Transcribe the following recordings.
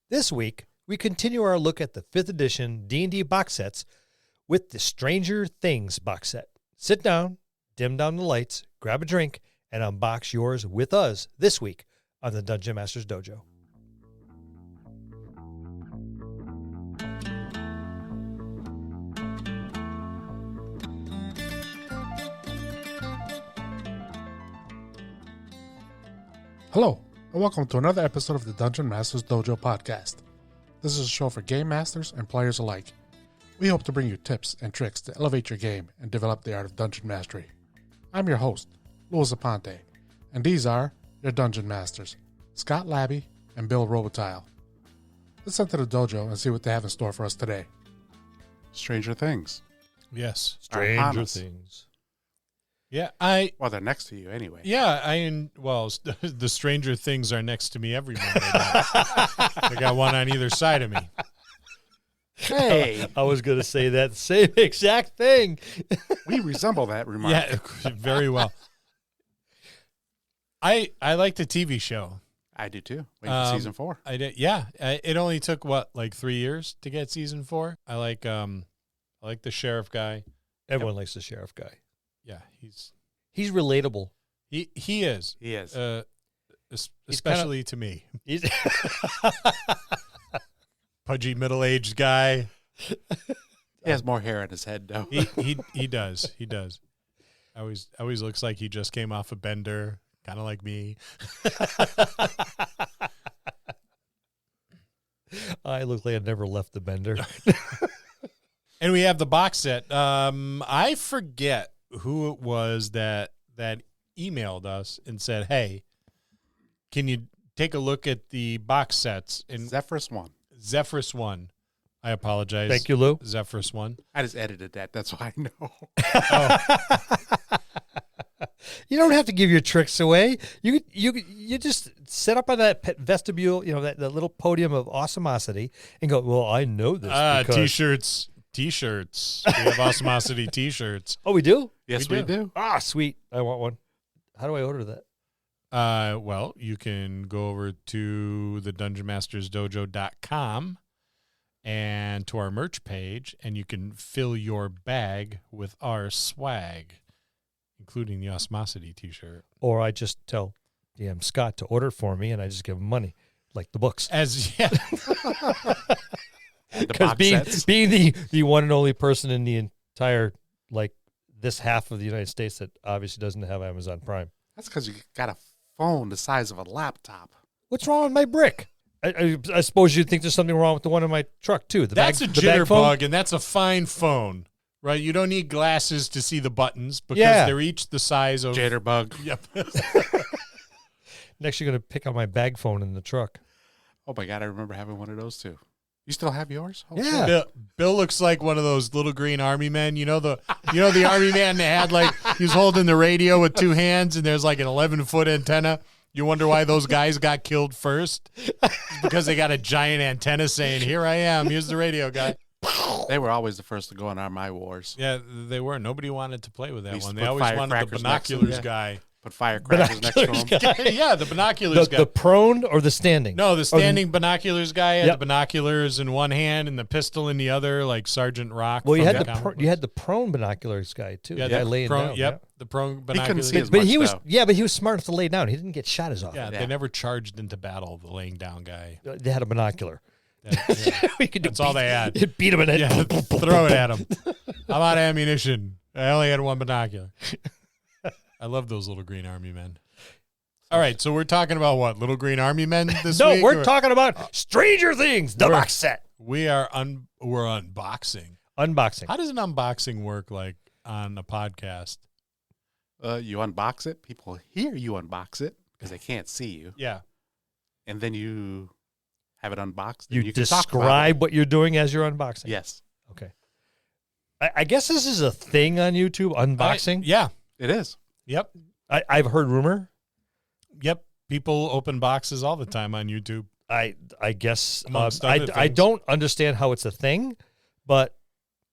This week, we continue our look at the 5th edition D&D box sets with the Stranger Things box set. Sit down, dim down the lights, grab a drink, and unbox yours with us this week on the Dungeon Masters Dojo. Hello, and welcome to another episode of the Dungeon Masters Dojo podcast. This is a show for game masters and players alike. We hope to bring you tips and tricks to elevate your game and develop the art of dungeon mastery. I'm your host, Louis Aponte, and these are your Dungeon Masters, Scott Labby and Bill Robotile. Let's enter the dojo and see what they have in store for us today. Stranger Things. Yes. Stranger Things. Yeah, Well, they're next to you anyway. the Stranger Things are next to me every Monday night. They got one on either side of me. Hey, I was going to say that same exact thing. we resemble that remark. Yeah, very well. I like the TV show. I do too. Waiting for season 4. I did. Yeah, it only took 3 years to get season 4. I like the sheriff guy. Everyone likes the sheriff guy. Yeah, He's relatable. he is. He is. Especially to me. He's Pudgy middle-aged guy. He has more hair on his head, though. He does. He does. Always looks like he just came off a bender, kind of like me. I look like I never left the bender. And we have the box set. I forget who it was that emailed us and said, "Hey, can you take a look at the box sets?" And Zephyrus 1. Zephyrus 1. I apologize. Thank you, Lou. Zephyrus 1. I just edited that. That's why I know. You don't have to give your tricks away. You just sit up on that vestibule, that little podium of awesomosity, and go, "Well, I know this." Because... T-shirts. We have Awesomosity T-shirts. Oh, we do? Yes, we do. Ah, sweet. I want one. How do I order that? Well, you can go over to the DungeonMastersDojo.com and to our merch page, and you can fill your bag with our swag, including the Awesomosity T-shirt. Or I just tell DM Scott to order it for me, and I just give him money, like the books. Because being the one and only person in the entire, this half of the United States that obviously doesn't have Amazon Prime. That's because you got a phone the size of a laptop. What's wrong with my brick? I suppose you think there's something wrong with the one in my truck, too. That's a jitterbug, and that's a fine phone, right? You don't need glasses to see the buttons because they're each the size of... Jitterbug. Yep. Next, you're going to pick up my bag phone in the truck. Oh, my God. I remember having one of those, too. You still have yours? Oh, yeah. Bill looks like one of those little green army men. You know the army man that had he was holding the radio with 2 hands and there's an 11-foot antenna. You wonder why those guys got killed first? Because they got a giant antenna saying, "Here I am. Here's the radio guy." They were always the first to go on our My Wars. Yeah, they were. Nobody wanted to play with that one. They put always wanted the binoculars guy. Put firecrackers next to him. Yeah, the binoculars guy. The prone or the standing? No, the standing binoculars guy had the binoculars in one hand and the pistol in the other, like Sergeant Rock. Well, you had the prone binoculars guy too. Yeah, the guy laying down. Yep, the prone binoculars. He couldn't see as but much, he was though. but he was smart enough to lay down. He didn't get shot as often. Yeah, they never charged into battle. The laying down guy. They had a binocular. We could That's all they had. Beat him in it. Yeah, throw it at him. How about ammunition? I only had one binocular. I love those little green army men. All right, so we're talking about what? Little Green Army Men this week? No, we're talking about Stranger Things, the box set. We're unboxing. Unboxing. How does an unboxing work on a podcast? You unbox it. People hear you unbox it because they can't see you. Yeah. And then you have it unboxed. You can talk about describe what you're doing as you're unboxing? Yes. Okay. I guess this is a thing on YouTube, unboxing. Yeah. It is. Yep. I've heard rumor. Yep. People open boxes all the time on YouTube. I guess I don't understand how it's a thing, but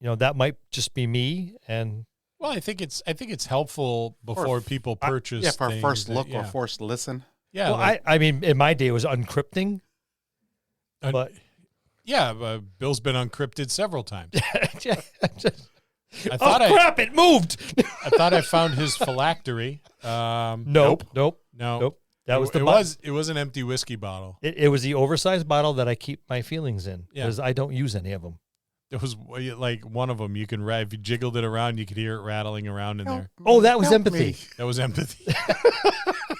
that might just be me. And well, I think it's helpful before people purchase. For a first look or first listen. Yeah. Well, I mean, in my day, it was uncrypting. But yeah, Bill's been uncrypted several times. crap! It moved. I thought I found his phylactery. Nope. No. That was it was an empty whiskey bottle. It was the oversized bottle that I keep my feelings in Yeah. because I don't use any of them. It was like one of them. If you jiggled it around, you could hear it rattling around in there. Oh, that was Help empathy. me. That was empathy.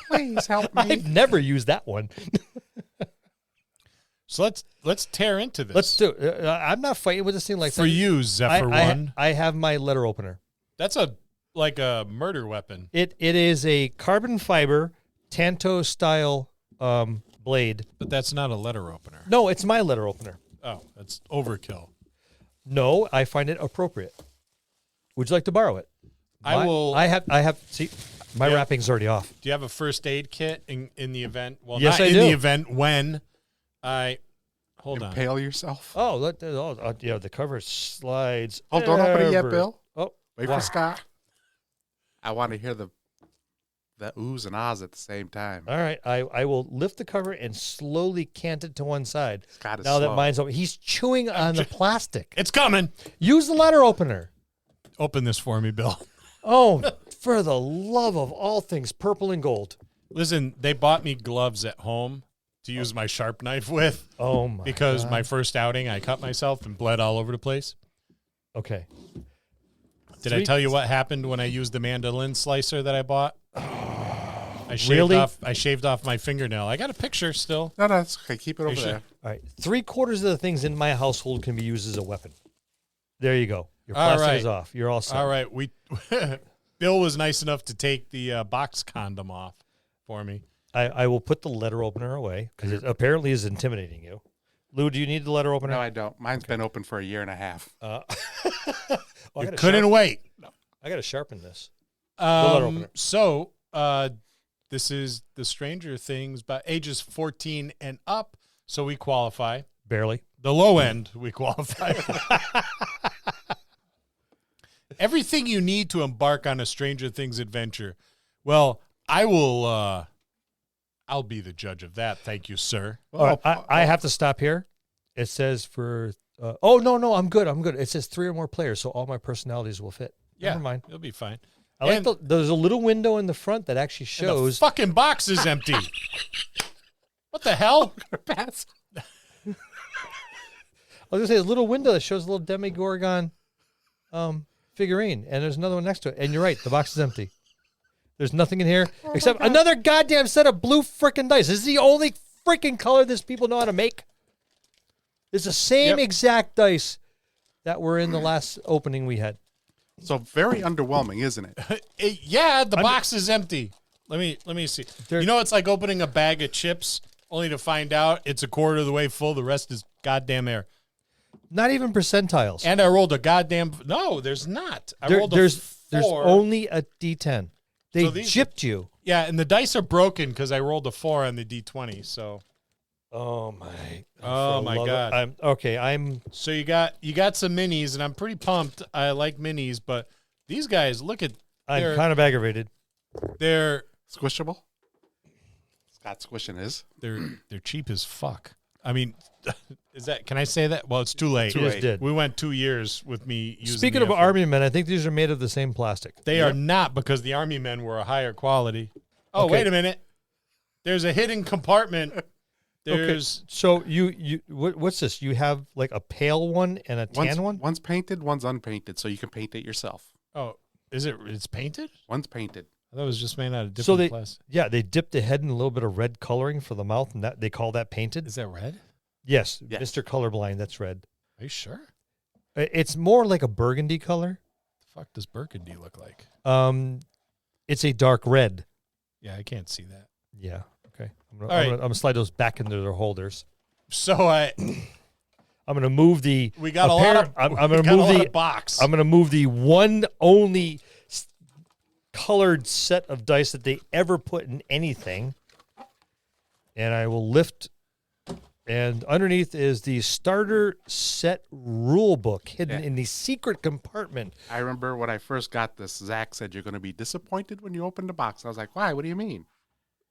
Please help me. I've never used that one. So let's tear into this. Let's do it. I'm not fighting with this thing like For that. you, Zephyr One. I have my letter opener. That's like a murder weapon. It is a carbon fiber Tanto style blade. But that's not a letter opener. No, it's my letter opener. Oh, that's overkill. No, I find it appropriate. Would you like to borrow it? I will. I have. See, my Yeah. wrapping's already off. Do you have a first aid kit in the event? Well, Yes, not I in do. the event when I hold on. Impale yourself. Yeah, the cover slides. Oh, don't open it yet, ever. Bill. Oh, Wait why? for Scott. I want to hear the oohs and ahs at the same time. All right, I will lift the cover and slowly cant it to one side. Scott is Now that slow. mine's open, he's chewing on the plastic. It's coming. Use the letter opener. Open this for me, Bill. Oh, for the love of all things purple and gold. Listen, they bought me gloves at home to use my sharp knife with Oh my! because God. my first outing, I cut myself and bled all over the place. Okay. Did I tell you what happened when I used the mandolin slicer that I bought? I shaved off my fingernail. I got a picture still. No, it's okay. Keep it over sure? there. All right. 3/4 of the things in my household can be used as a weapon. There you go. Your All plastic right. is off. You're all set. All right, Bill was nice enough to take the box condom off for me. I will put the letter opener away because it apparently is intimidating you. Lou, do you need the letter opener? No, I don't. Mine's been open for a year and a half. I Couldn't wait. I got to sharpen this. letter opener. So this is the Stranger Things, but ages 14 and up, so we qualify. Barely. The low end, we qualify. Everything you need to embark on a Stranger Things adventure. Well, I will. I'll be the judge of that. Thank you, sir. All right, I have to stop here. It says for. Oh no, I'm good. It says 3 or more players, so all my personalities will fit. Never mind. You'll be fine. I like there's a little window in the front that actually And the shows. fucking box is empty. What the hell? Pass. I was gonna say a little window that shows a little Demogorgon figurine, and there's another one next to it. And you're right, the box is empty. There's nothing in here except another goddamn set of blue frickin' dice. This is the only freaking color this people know how to make. It's the same exact dice that were in the last opening we had. So very underwhelming, isn't it? Yeah, the box is empty. Let me see. You know, it's like opening a bag of chips only to find out it's a quarter of the way full. The rest is goddamn air. Not even percentiles. And I rolled a goddamn. No, there's not. I rolled a there's 4. only a D10. They So these- gypped you. Yeah, and the dice are broken because I rolled a 4 on the D20. So, Oh my! Oh, my God. I'm so you got some minis, and I'm pretty pumped. I like minis, but these guys, look at. I'm kind of aggravated. They're Squishable? Scott squishing his. they're cheap as fuck. I mean, is that? Can I say that? Well, it's too late. You just did. We went 2 years with me using. Speaking the of F word. army men, I think these are made of the same plastic. They are not, because the army men were a higher quality. Oh, Okay. wait a minute. There's a hidden compartment. There's So what's this? You have like a pale one and a tan one? One's painted, one's unpainted, so you can paint it yourself. oh, is it? It's painted? One's painted. I thought it was just made out of different So they plastic. they dipped the head in a little bit of red coloring for the mouth, and that they call that painted. Is that red? Yes, Yes. Mr. Colorblind, that's red. Are you sure? It's more like a burgundy color. The fuck does burgundy look like? It's a dark red. Yeah, I can't see that. Yeah. Okay. All right. I'm gonna slide those back into their holders. So I'm gonna move the. we got a lot of. I'm we gonna got a move lot the of box. I'm going to move the one only colored set of dice that they ever put in anything. And I will lift. And underneath is the starter set rule book hidden Yeah. in the secret compartment. I remember when I first got this, Zach said you're going to be disappointed when you open the box. I was like, why? What do you mean?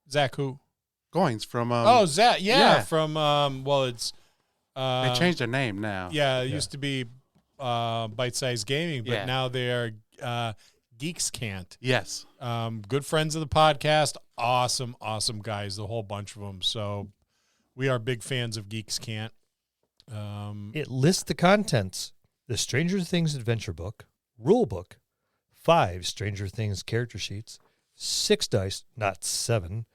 Zach who? Goins from... Oh, Zach. Yeah, yeah. from well, it's They changed their name now. Yeah, it used to be Bite Size Gaming, but now they are Geeks Can't. Yes. Good friends of the podcast. Awesome guys, the whole bunch of them. So we are big fans of Geeks Can't. It lists the contents: the Stranger Things adventure book, rule book, 5 Stranger Things character sheets, 6 dice, not 7,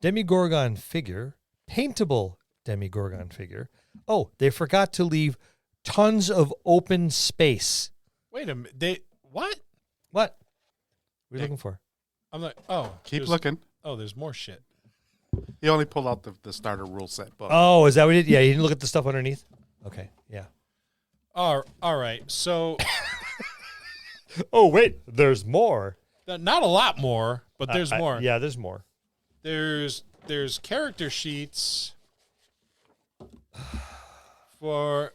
Demigorgon figure, paintable Demigorgon figure. Oh, they forgot to leave tons of open space. Wait a minute. What? What are you looking for? I'm like, oh. Keep looking. Oh, there's more shit. He only pulled out the starter rule set book. Oh, is that what he did? Yeah, he didn't look at the stuff underneath? Okay, yeah. All right. So. Oh, wait, there's more. Not a lot more, but there's more. Yeah, there's more. There's character sheets for,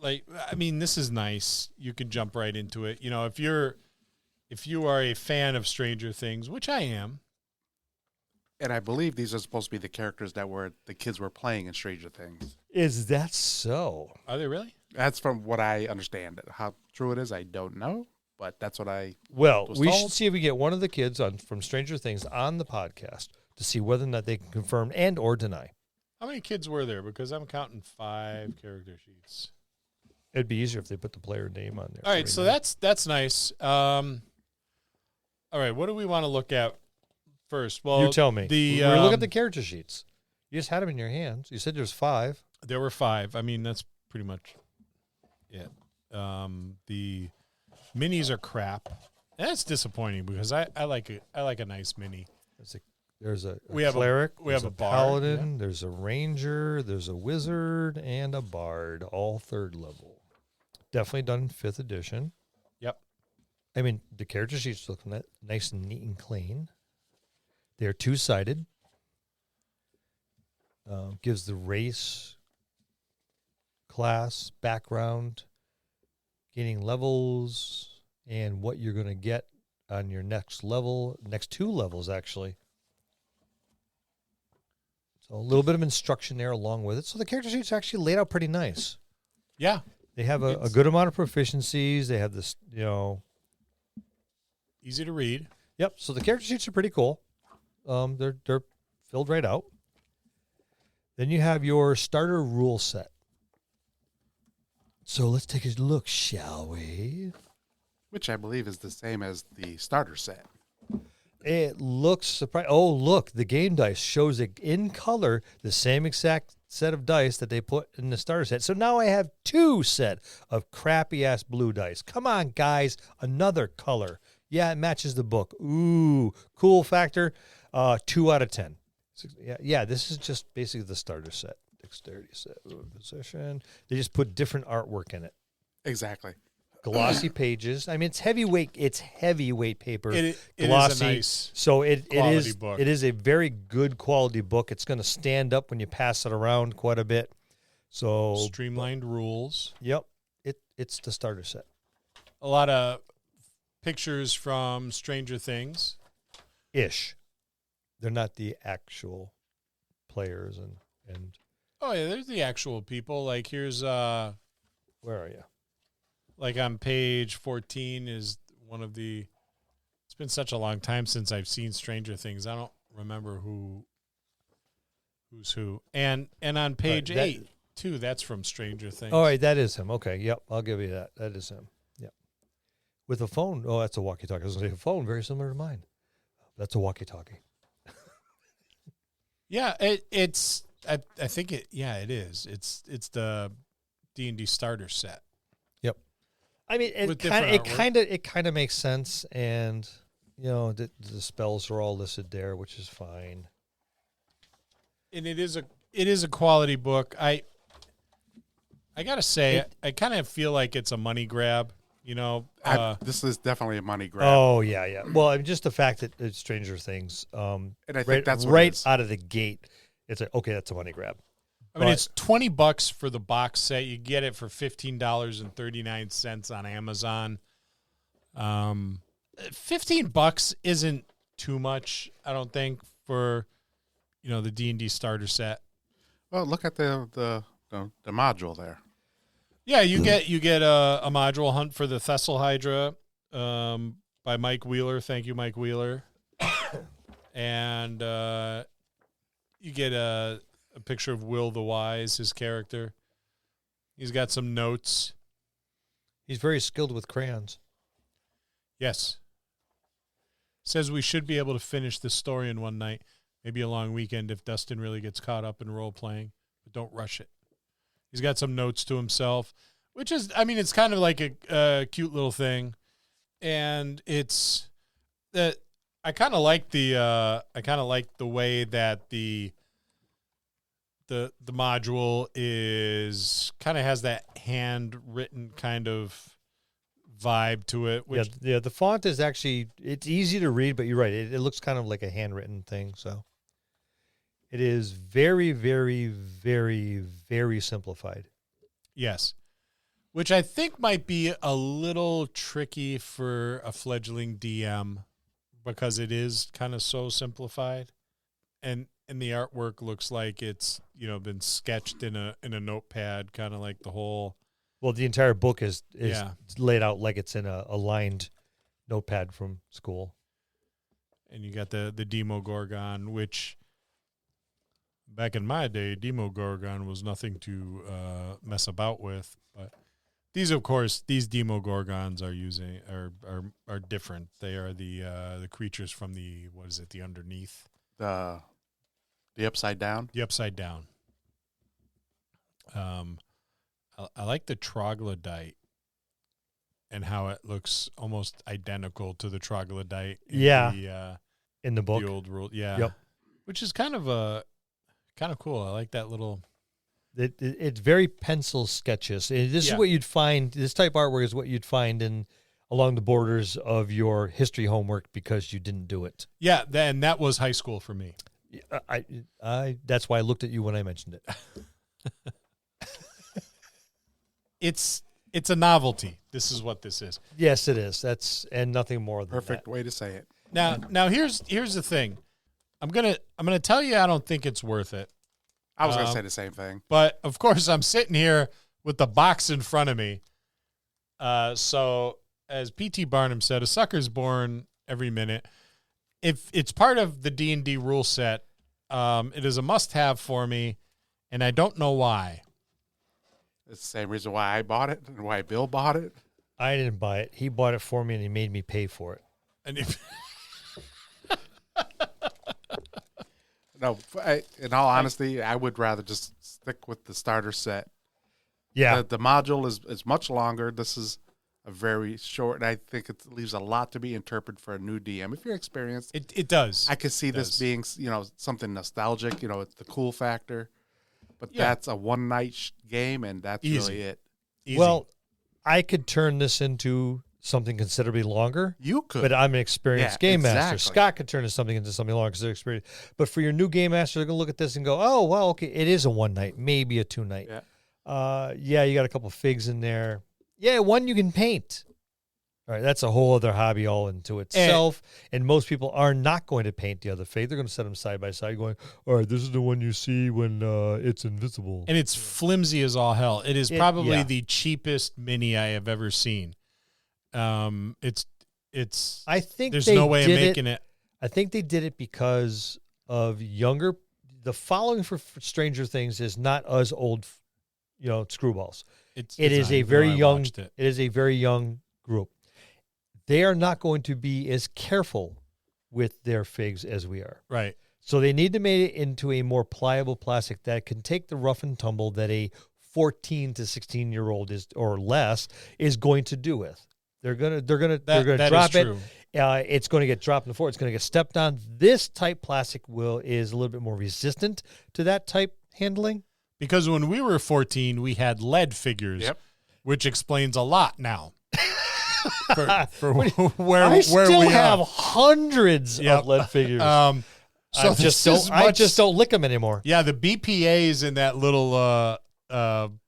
like, I mean, this is nice. You can jump right into it. You know, if you are a fan of Stranger Things, which I am. And I believe these are supposed to be the characters that the kids were playing in Stranger Things. Is that so? Are they really? That's from what I understand. How true it is, I don't know, but that's what I Well, was we told. should see if we get one of the kids from Stranger Things on the podcast to see whether or not they can confirm and or deny. How many kids were there? Because I'm counting 5 character sheets. It'd be easier if they put the player name on there. All right, so that's nice. All right, what do we want to look at first? Well, you tell me. We're look at the character sheets. You just had them in your hands. You said there's 5. There were 5. I mean, that's pretty much it. The minis are crap. And that's disappointing because I like a nice mini. There's a We have a- cleric. we have there's a bard, paladin. There's a ranger. There's a wizard and a bard, all 3rd level. Definitely done in 5th edition. Yep. I mean, the character sheets look nice and neat and clean. They're 2-sided. Gives the race, class, background, gaining levels, and what you're going to get on your next 2 levels, actually. So a little bit of instruction there along with it. So the character sheets are actually laid out pretty nice. Yeah. They have a good amount of proficiencies. They have this, Easy to read. Yep. So the character sheets are pretty cool. They're filled right out. Then you have your starter rule set. So let's take a look, shall we? Which I believe is the same as the starter set. It looks surprising. Oh, look, the game dice shows it in color, the same exact set of dice that they put in the starter set. So now I have 2 set of crappy-ass blue dice. Come on, guys, another color. Yeah, it matches the book. Ooh, cool factor, 2 out of 10. Yeah, this is just basically the starter set. Dexterity set, position. They just put different artwork in it. Exactly. Glossy pages. I mean, it's heavyweight. It's heavyweight paper. It glossy. is a nice So it is book. It is a very good quality book. It's going to stand up when you pass it around quite a bit. So streamlined rules. Yep, it's the starter set. A lot of pictures from Stranger Things. Ish. They're not the actual players and. Oh yeah, there's the actual people. Like here's where are you? Like on page 14 is one of the. It's been such a long time since I've seen Stranger Things. I don't remember who's who. And on page 8 too, that's from Stranger Things. All right, that is him. Okay, yep, I'll give you that. That is him. Yep. With a phone. Oh, that's a walkie-talkie. I was going to say a phone, very similar to mine. That's a walkie-talkie. Yeah, it's. I think it. Yeah, it is. It's the D&D Starter set. Yep. I mean, it kind of makes sense, and the spells are all listed there, which is fine. And it is a quality book. I gotta say, I kind of feel like it's a money grab. This is definitely a money grab. Oh yeah. Well, I mean, just the fact that it's Stranger Things, and I think that's what right out of the gate. It's like, okay, that's a money grab. I mean, it's $20 for the box set. You get it for $15.39 on Amazon. $15 isn't too much, I don't think, for the D&D starter set. Well, look at the the module there. Yeah, you get a module, Hunt for the Thessal Hydra, by Mike Wheeler. Thank you, Mike Wheeler. And you get a picture of Will the Wise, his character. He's got some notes. He's very skilled with crayons. Yes. Says we should be able to finish this story in one night, maybe a long weekend if Dustin really gets caught up in role-playing, but don't rush it. He's got some notes to himself, which is, I mean, it's kind of like a cute little thing. And it's that I kind of like the way that the module is kind of has that handwritten kind of vibe to it. Which, yeah, the font is actually, it's easy to read, but you're right. It looks kind of like a handwritten thing. So it is very, very, very, very simplified. yes. Which I think might be a little tricky for a fledgling DM because it is kind of so simplified. And the artwork looks like it's, been sketched in a notepad, kind of like the whole. Well, the entire book is laid out like it's in a lined notepad from school. And you got the Demogorgon, which back in my day, Demogorgon was nothing to mess about with. But these Demogorgons are different. They are the creatures from the underneath. The upside down? The upside down. I like the troglodyte and how it looks almost identical to the troglodyte in the book. The old rule. Yeah. Yep. Which is kind of cool. I like that little. It's very pencil sketches. This is what you'd find. This type of artwork is what you'd find along the borders of your history homework because you didn't do it. Yeah, then that was high school for me. I that's why I looked at you when I mentioned it. It's a novelty. This is what this is. Yes, it is. That's and nothing more than Perfect that. way to say it. Now here's the thing. I'm gonna tell you I don't think it's worth it. I was gonna say the same thing. But of course I'm sitting here with the box in front of me. So as P.T. Barnum said, a sucker's born every minute. If it's part of the D&D rule set, it is a must-have for me, and I don't know why. It's the same reason why I bought it and why Bill bought it. I didn't buy it. He bought it for me, and he made me pay for it. And if No, in all honesty, I would rather just stick with the starter set. Yeah. The module is much longer. This is a very short, and I think it leaves a lot to be interpreted for a new DM. If you're experienced, it does. I could see this being, something nostalgic, it's the cool factor. But that's a one-night game, and that's really it. Easy. Well, I could turn this into something considerably longer. You could. But I'm an experienced game master. exactly. Scott could turn something into something longer because they're experienced. But for your new game master, they're going to look at this and go, oh, well, okay, it is a one-night, maybe a two-night. Yeah. You got a couple figs in there. Yeah, one you can paint. All right, that's a whole other hobby all into itself. And most people are not going to paint the other fig. They're going to set them side by side going, all right, this is the one you see when it's invisible. And it's flimsy as all hell. It is probably the cheapest mini I have ever seen. It's. I think there's no way of making it. I think they did it because of younger. The following for Stranger Things is not us old, screwballs. It is a very young. It is a very young group. They are not going to be as careful with their figs as we are. Right. So they need to make it into a more pliable plastic that can take the rough and tumble that a 14 to 16-year-old is is going to do with. They're gonna drop it. It's going to get dropped on the floor. It's going to get stepped on. This type plastic is a little bit more resistant to that type handling. Because when we were 14, we had lead figures, which explains a lot now. for where I still we have hundreds of lead figures. So I just don't lick them anymore. Yeah, the BPAs in that little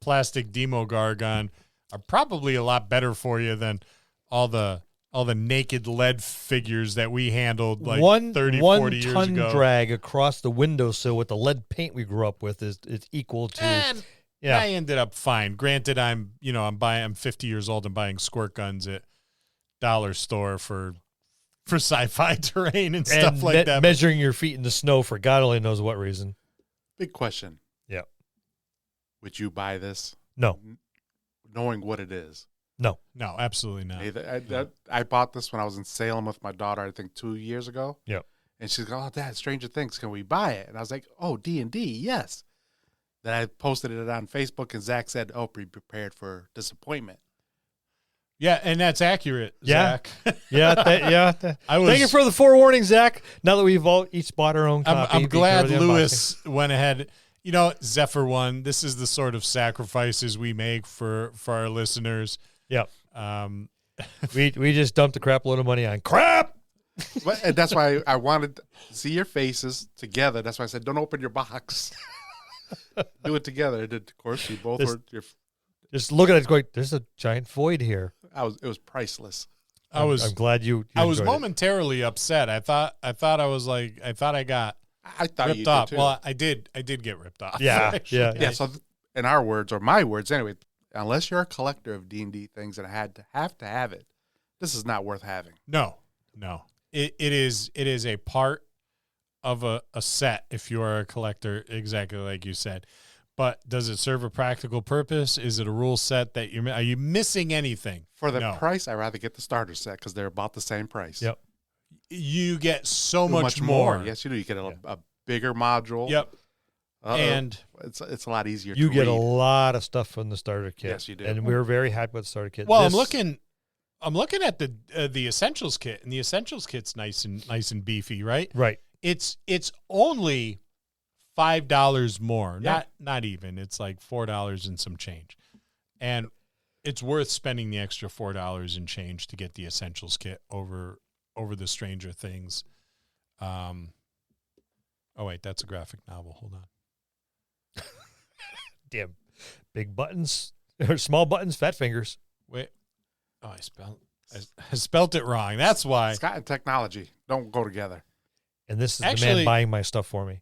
plastic Demogorgon are probably a lot better for you than all the naked lead figures that we handled like 30, 40 years ago. 1 ton drag across the windowsill with the lead paint we grew up with is equal to Yeah. I ended up fine. Granted, I'm 50 years old and buying squirt guns at dollar store for sci-fi terrain and stuff like that. Measuring your feet in the snow for God only knows what reason. Big question. Yeah. Would you buy this? No. Knowing what it is? No. No, absolutely not. I bought this when I was in Salem with my daughter, I think 2 years ago. Yep. And she's like, oh, Dad, Stranger Things, can we buy it? And I was like, oh, D&D, yes. Then I posted it on Facebook, and Zach said, oh, be prepared for disappointment. Yeah, and that's accurate, Yeah. Zach. Yeah. Thank you for the forewarning, Zach. Now that we've all each bought our own copy. I'm glad Lewis went ahead. You know, Zephyr won. This is the sort of sacrifices we make for our listeners. Yep. We just dumped a crap load of money on crap. And that's why I wanted to see your faces together. That's why I said, don't open your box. Do it together. And of course, you both were. Just look at it going, there's a giant void here. It was priceless. I'm glad you I was enjoyed it. momentarily upset. I thought I got ripped ripped off. Too. Well, I did get ripped off. Yeah. Yeah. So in our words, or my words anyway, unless you're a collector of D&D things and have to have it, this is not worth having. No. It is a part of a set if you are a collector, exactly like you said. But does it serve a practical purpose? Is it a rule set that are you missing anything? For the price, I'd rather get the starter set because they're about the same price. Yep. You get so much more. Yes, you do. You get a bigger module. Yep. Uh-oh. And it's a lot easier. You to get read. a lot of stuff from the starter kit. Yes, you do. And we were very happy with the starter kit. well, I'm looking at the essentials kit, and the essentials kit's nice and beefy, right? Right. It's only $5 more. Yeah. Not even. It's like $4 and some change. And it's worth spending the extra $4 and change to get the essentials kit over the Stranger Things. Oh wait, that's a graphic novel. Hold on. Damn. Big buttons or small buttons, fat fingers. Wait. Oh, I spelt it wrong. That's why. Scott and technology don't go together. And this is the man buying my stuff for me.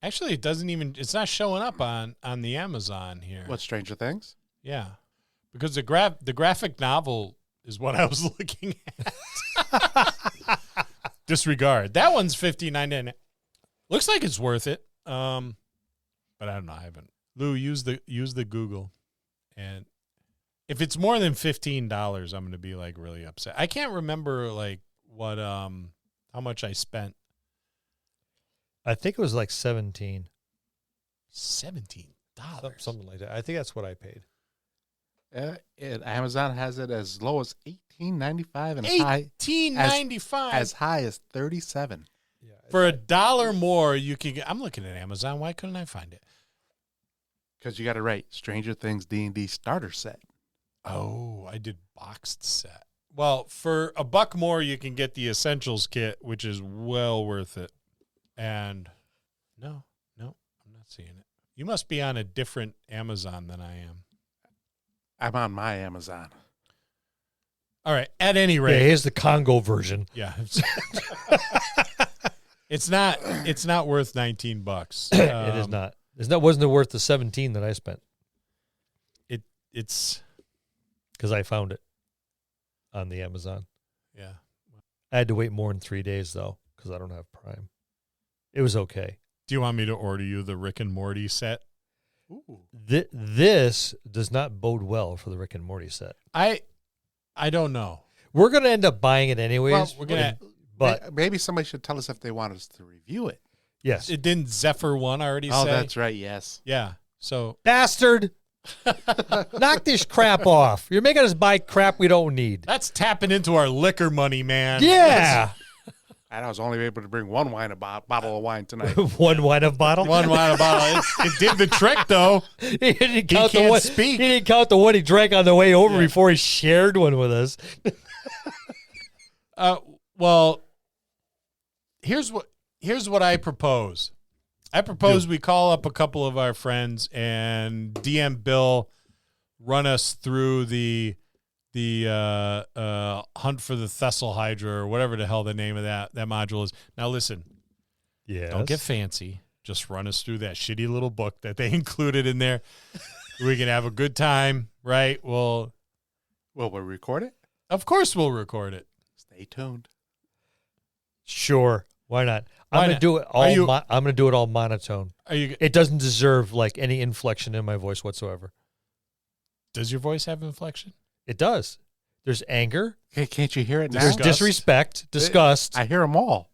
Actually, it's not showing up on the Amazon here. What, Stranger Things? Yeah. Because the graphic novel is what I was looking at. Disregard. That one's $59.99. Looks like it's worth it. But I don't know. I haven't. Lou, use the Google. And if it's more than $15, I'm going to be like really upset. I can't remember like what how much I spent. I think it was like 17. $17. Something like that. I think that's what I paid. Amazon has it as low as $18.95 and $18.95 as high as $37. Yeah. For $1 more, you can get. I'm looking at Amazon. Why couldn't I find it? Because you got it right. Stranger Things D&D Starter Set. Oh, I did boxed set. Well, for $1 more, you can get the Essentials kit, which is well worth it. And no, I'm not seeing it. You must be on a different Amazon than I am. I'm on my Amazon. All right. At any rate, Yeah, here's the Congo version. yeah, it's not worth $19. It is not. Wasn't it worth the 17 that I spent? It's because I found it on the Amazon. yeah. I had to wait more than 3 days though because I don't have Prime. It was okay. Do you want me to order you the Rick and Morty set? Ooh. This does not bode well for the Rick and Morty set. I don't know. We're going to end up buying it anyways. Well, we're gonna. But Maybe somebody should tell us if they want us to review it. yes, It didn't Zephyr one already Oh, say? that's right. Yes. Yeah. So bastard, knock this crap off. You're making us buy crap we don't need. that's tapping into our liquor money, man. Yeah, And I was only able to bring one bottle of wine tonight. one wine of bottle. One wine bottle. It did the trick, though. He didn't count the can't one. speak. He didn't count the one he drank on the way over before he shared one with us. Well, here's what I propose. I propose we call up a couple of our friends and DM Bill run us through the hunt for the Thessal Hydra or whatever the hell the name of that module is. Now listen, Yeah, don't get fancy. Just run us through that shitty little book that they included in there. We can have a good time, right? Will we record it? Of course we'll record it. Stay tuned. Sure. Why not? Why I'm gonna not? do it all. Are you- I'm gonna do it all monotone. Are you? It doesn't deserve like any inflection in my voice whatsoever. Does your voice have inflection? It does. There's anger. Okay, can't you hear it now? There's Disgust. disrespect, disgust, I hear them all.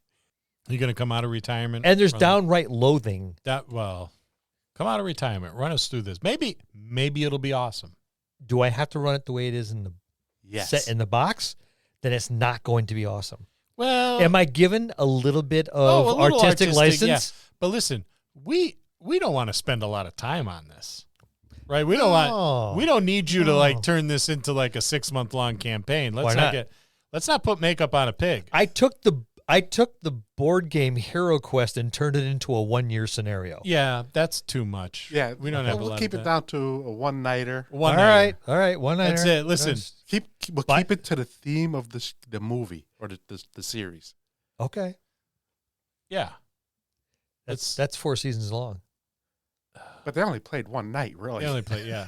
You going to come out of retirement? and there's Run- downright loathing. Come out of retirement. Run us through this. Maybe it'll be awesome. Do I have to run it the way it is in the Yes. set in the box? Then it's not going to be awesome. Well, Am I given a little bit Oh, a of little artistic license? yeah. But listen, we don't want to spend a lot of time on this, right? We don't need you to like turn this into like a 6-month long campaign. Why not? Let's not put makeup on a pig. I took the board game Hero Quest and turned it into a 1-year scenario. Yeah, that's too much. Yeah, we don't have a We'll lot keep of it that. down to a one-nighter. One All nighter. right, one nighter. That's it. Listen, We'll But- keep it to the theme of the movie or the series. Okay, Yeah, that's 4 seasons long. But they only played one night, really. they only play. Yeah,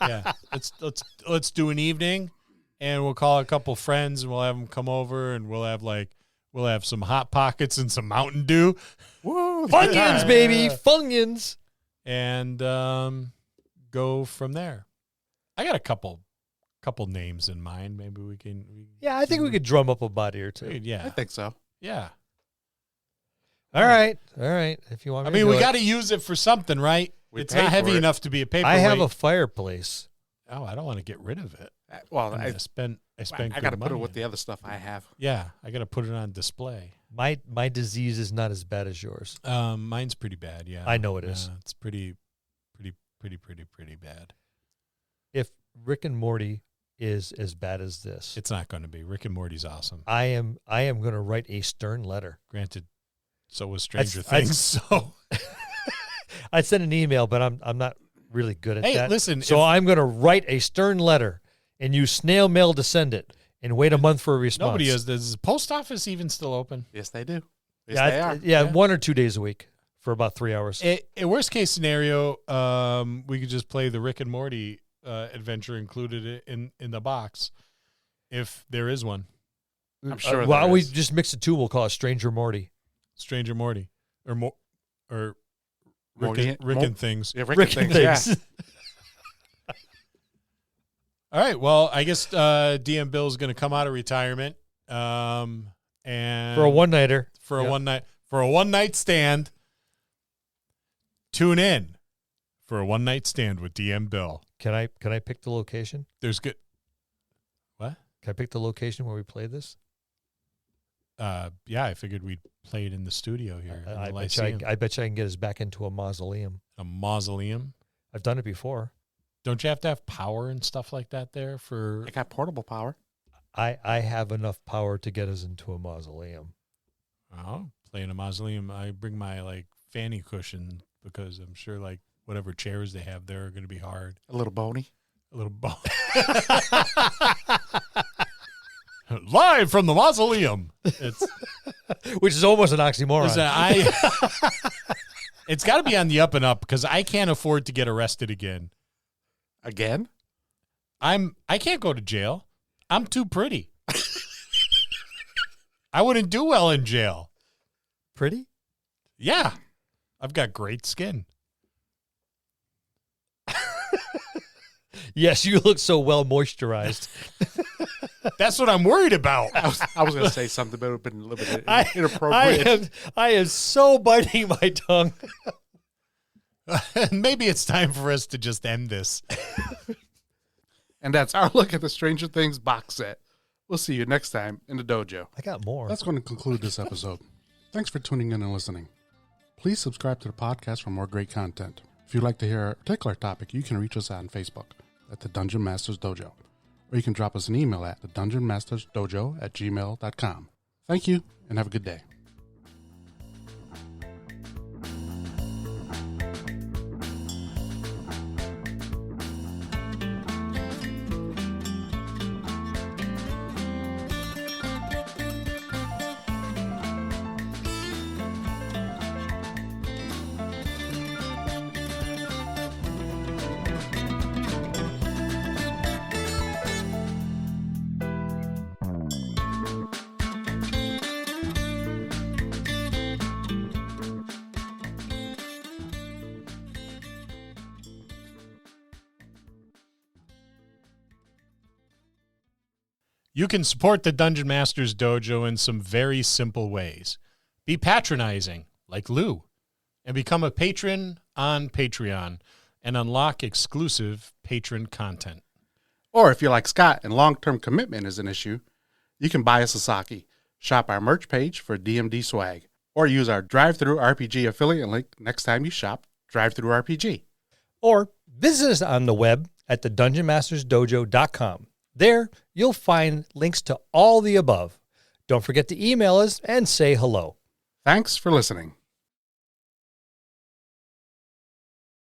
yeah. Let's do an evening, and we'll call a couple friends, and we'll have them come over, and we'll have some Hot Pockets and some Mountain Dew, Woo! Funyuns, baby, Funyuns. and go from there. I got a couple names in mind. Maybe we can. Yeah, I think we could drum up a body or two. Yeah, I think so. yeah. All right. If you want, I me mean, to we do got to use it for something, right? We It's paid not for heavy it. enough to be a it. paperweight. I have a fireplace. Oh, I don't want to get rid of it. Well, I I spent. I good got to put it money with in the other stuff I have. Yeah, I got to put it on display. My disease is not as bad as yours. Mine's pretty bad. Yeah, I know it is. It's pretty bad. If Rick and Morty is as bad as this, It's not going to be. Rick and Morty's awesome. I am going to write a stern letter. Granted, so was Stranger I'd- Things. So I'd send an email, but I'm not really good at hey, that. listen. So I'm going to write a stern letter and use snail mail to send it and wait a month for a response. Nobody is. Is the post office even still open? Yes, they do. Yes, Yeah, they are. yeah, Yeah. 1 or 2 days a week for about 3 hours. A worst case scenario, we could just play the Rick and Morty adventure included in the box, if there is one. I'm sure Why there don't we is. just mix the two? We'll call it Stranger Morty. Stranger Morty or Rick, Morty- and, Rick Mo- and things. Yeah, Rick and things. All right. Well, I guess DM Bill's going to come out of retirement, and For a one-nighter. for a Yeah. one night stand. Tune in for a one night stand with DM Bill. Can I pick the location? There's good. What? Can I pick the location where we play this? Yeah, I figured we'd play it in the studio here. In the I bet Lyceum. I bet you I can get us back into a mausoleum. A mausoleum. I've done it before. Don't you have to have power and stuff like that there for? I got portable power. I have enough power to get us into a mausoleum. Oh, play in a mausoleum. I bring my like fanny cushion because I'm sure like whatever chairs they have there are going to be hard. A little bony. A little bone. Live from the mausoleum. It's Which is almost an oxymoron. listen, it's got to be on the up and up because I can't afford to get arrested again. Again? I can't go to jail. I'm too pretty. I wouldn't do well in jail. Pretty? Yeah. I've got great skin. Yes, you look so well moisturized. That's what I'm worried about. I was going to say something, but it would have been a little bit inappropriate. I am so biting my tongue. Maybe it's time for us to just end this. And that's our look at the Stranger Things box set. We'll see you next time in the dojo. I got more. That's going to conclude this episode. Thanks for tuning in and listening. Please subscribe to the podcast for more great content. If you'd like to hear a particular topic, you can reach us on Facebook at the Dungeon Masters Dojo, or you can drop us an email at thedungeonmastersdojo@gmail.com. Thank you, and have a good day. You can support the Dungeon Masters Dojo in some very simple ways. Be patronizing, like Lou, and become a patron on Patreon and unlock exclusive patron content. Or if you're like Scott and long-term commitment is an issue, you can buy a Sasaki, shop our merch page for DMD swag, or use our Drive-Thru RPG affiliate link next time you shop Drive-Thru RPG. Or visit us on the web at thedungeonmastersdojo.com. There, you'll find links to all the above. Don't forget to email us and say hello. Thanks for listening.